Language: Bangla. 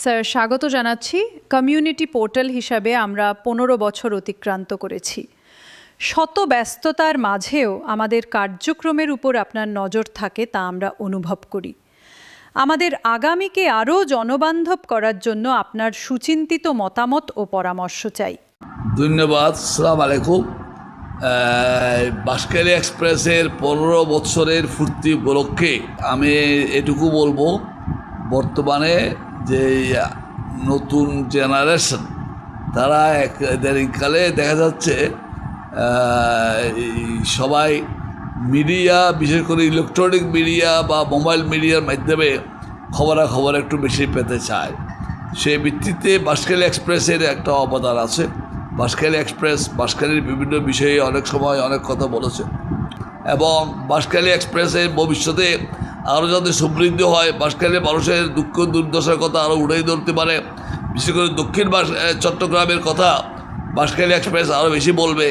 স্যার, স্বাগত জানাচ্ছি। কমিউনিটি পোর্টাল হিসাবে আমরা 15 বছর অতিক্রান্ত করেছি। শত ব্যস্ততার মাঝেও আমাদের কার্যক্রমের উপর আপনার নজর থাকে, তা আমরা অনুভব করি। আমাদের আগামীকে আরও জনবান্ধব করার জন্য আপনার সুচিন্তিত মতামত ও পরামর্শ চাই। ধন্যবাদ। আসসালামু আলাইকুম। বাঁশখালী এক্সপ্রেসের 15 বছরের ফুর্তি উপলক্ষে আমি এটুকু বলবো, বর্তমানে যে নতুন জেনারেশন তারা ইদানিংকালে দেখা যাচ্ছে সবাই মিডিয়া, বিশেষ করে ইলেকট্রনিক মিডিয়া বা মোবাইল মিডিয়ার মাধ্যমে খবরাখবর একটু বেশি পেতে চায়। সেই ভিত্তিতে বাঁশখালী এক্সপ্রেসের একটা অবদান আছে। বাঁশখালী এক্সপ্রেস বাঁশখালীর বিভিন্ন বিষয়ে অনেক সময় অনেক কথা বলেছে, এবং বাঁশখালী এক্সপ্রেসের ভবিষ্যতে আরও যাতে সমৃদ্ধ হয়, বাঁশখালীর মানুষের দুঃখ দুর্দশার কথা আরও উঠেই ধরতে পারে, বিশেষ করে দক্ষিণ চট্টগ্রামের কথা বাঁশখালী এক্সপ্রেস আরও বেশি বলবে।